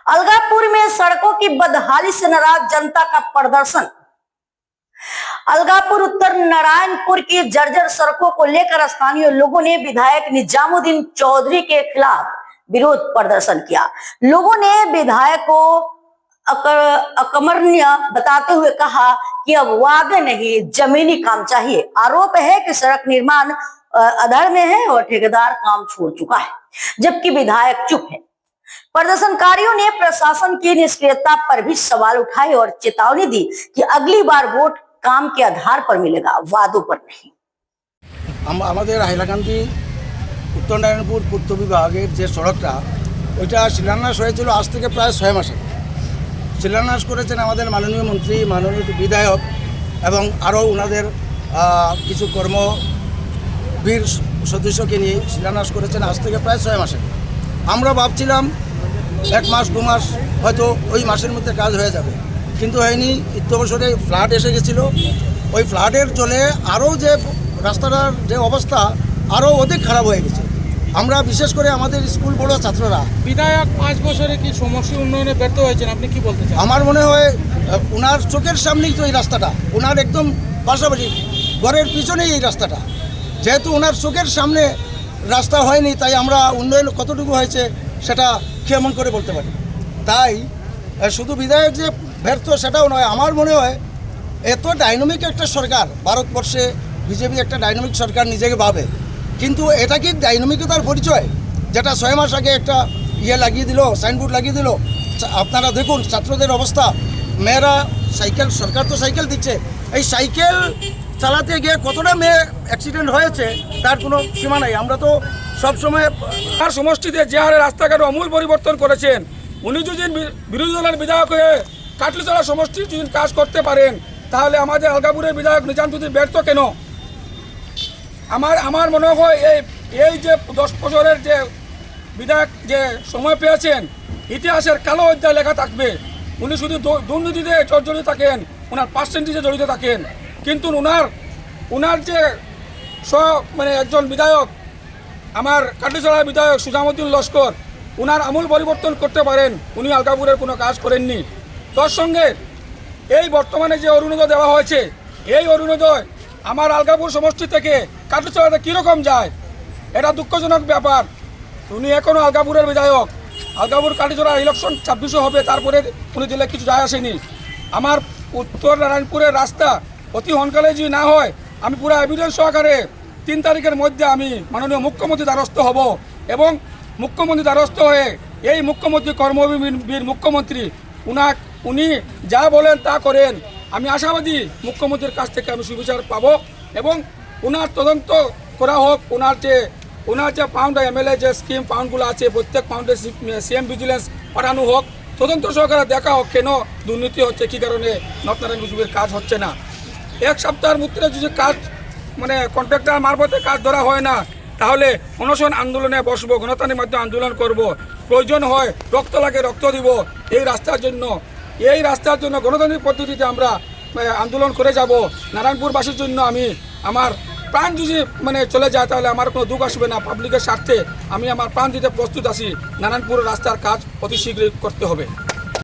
अलगापुर में सड़कों की बदहाली से नाराज जनता का प्रदर्शन। अलगापुर उत्तर नारायणपुर की जर्जर सड़कों को लेकर स्थानीय लोगों ने विधायक निजामुद्दीन चौधरी के खिलाफ विरोध प्रदर्शन किया। लोगों ने विधायक को अकर्मण्य बताते हुए कहा कि अब वादे नहीं, जमीनी काम चाहिए। आरोप है कि सड़क निर्माण अधर में है और ठेकेदार काम छोड़ चुका है, जबकि विधायक चुप है। प्रदर्शनकारियों ने प्रशासन की निष्क्रियता पर भी सवाल उठाए और चेतावनी दी कि अगली बार वोट काम के आधार पर मिलेगा, वादों पर नहीं। আমাদের হাইলাকান্দি উত্তর নারায়ণপুর পূর্ত বিভাগের যে সড়কটা ওইটা শিলান্যাস হয়েছিল আজ থেকে প্রায় 6 মাস আগে। শিলান্যাস করেছেন আমাদের মাননীয় মন্ত্রী, মাননীয় বিধায়ক এবং আরও ওনাদের কিছু কর্মবীর সদস্যকে নিয়ে শিলান্যাস করেছেন আজ থেকে প্রায় 6 মাস আগে। আমরা ভাবছিলাম 1 মাস 2 মাস হয়তো ওই মাসের মধ্যে কাজ হয়ে যাবে, কিন্তু হয়নি। ইত্যবসরে ফ্লাড এসে গেছিলো। ওই ফ্লাডের জলে আরও যে রাস্তাটার যে অবস্থা আরও অধিক খারাপ হয়ে গেছে। আমরা বিশেষ করে আমাদের স্কুল পড়ুয়া ছাত্ররা। বিধায়ক 5 বছরে কি সমস্যা উন্নয়নে ব্যর্থ হয়েছেন, আপনি কি বলতে চান? আমার মনে হয় ওনার চোখের সামনেই তো এই রাস্তাটা, ওনার একদম পাশাপাশি ঘরের পিছনেই এই রাস্তাটা। যেহেতু ওনার চোখের সামনে রাস্তা হয়নি, তাই আমরা উন্নয়ন কতটুকু হয়েছে সেটা কেমন করে বলতে পারি। তাই শুধু বিধায়ক যে ব্যর্থ সেটাও নয়, আমার মনে হয় এত ডাইনামিক একটা সরকার, ভারতবর্ষে বিজেপি একটা ডাইনামিক সরকার নিজেকে ভাবে, কিন্তু এটা কি ডাইনামিকতার পরিচয়? যেটা 6 মাস আগে একটা লাগিয়ে দিল, সাইনবোর্ড লাগিয়ে দিল। আপনারা দেখুন ছাত্রদের অবস্থা, মেয়েরা সাইকেল, সরকার তো সাইকেল দিচ্ছে, এই সাইকেল চালাতে গিয়ে কতটা মেয়ে অ্যাক্সিডেন্ট হয়েছে তার কোনো সীমা নাই। আমরা তো সবসময় আর সমষ্টিতে যে হারে রাস্তাঘাট আমূল পরিবর্তন করেছেন, উনি যদি বিরোধী দলের বিধায়ক হয়ে কাটলিচড়া সমষ্টির যদি কাজ করতে পারেন, তাহলে আমাদের আলগাপুরের বিধায়ক নিজামুদ্দীন ব্যর্থ কেন? আমার মনে হয় এই যে 10 বছরের যে বিধায়ক যে সময় পেয়েছেন, ইতিহাসের কালো অধ্যায় লেখা থাকবে। উনি শুধু দুর্নীতিতে জড়িত থাকেন, ওনার পার্সেন্টেজে জড়িত থাকেন, কিন্তু ওনার যে একজন বিধায়ক, আমার কাটলিচড়ার বিধায়ক সুজামুদ্দিন লস্কর, ওনার আমূল পরিবর্তন করতে পারেন। উনি আলগাপুরের কোনো কাজ করেননি। তার সঙ্গে এই বর্তমানে যে অরুণোদয় দেওয়া হয়েছে, এই অরুণোদয় আমার আলগাপুর সমষ্টি থেকে কাটলিচড়াতে কীরকম যায়, এটা দুঃখজনক ব্যাপার। উনি এখনও আলগাপুরের বিধায়ক। আলগাপুর কাটলিচড়া ইলেকশন 26 হবে, তারপরে উনি দিলে কিছু যায় আসেনি। আমার উত্তর নারায়ণপুরের রাস্তা অতি সোনকালে যদি না হয়, আমি পুরো এভিডেন্স সহকারে 3 তারিখের মধ্যে আমি মাননীয় মুখ্যমন্ত্রীর দ্বারস্থ হব এবং মুখ্যমন্ত্রীর দ্বারস্থ হয়ে এই মুখ্যমন্ত্রী কর্মবীর মুখ্যমন্ত্রী উনি যা বলেন তা করেন। আমি আশাবাদী মুখ্যমন্ত্রীর কাছ থেকে আমি সুবিচার পাবো এবং ওনার তদন্ত করা হোক। ওনার যে পাউন্ড এমএলএ যে স্কিম পাউন্ডগুলো আছে, প্রত্যেক পাউন্ডে সিএম ভিজিলেন্স পাঠানো হোক, তদন্ত সহকারে দেখা হোক কেন দুর্নীতি হচ্ছে, কী কারণে নর্থ নারায়ণপুরের কাজ হচ্ছে না। 1 সপ্তাহের মধ্যে যদি কাজ কন্ট্রাক্টর মারফতে কাজ ধরা হয় না, তাহলে অনশন আন্দোলনে বসবো, গণতান্ত্রিক মাধ্যমে আন্দোলন করব। প্রয়োজন হয় রক্ত লাগে রক্ত দিব এই রাস্তার জন্য গণতান্ত্রিক পদ্ধতিতে আমরা আন্দোলন করে যাব। নারায়ণপুরবাসীর জন্য আমি আমার প্রাণ যদি চলে যায়, তাহলে আমার কোনো দুঃখ আসবে না। পাবলিকের স্বার্থে আমি আমার প্রাণ দিতে প্রস্তুত আছি। নারায়ণপুর রাস্তার কাজ অতি শীঘ্রই করতে হবে।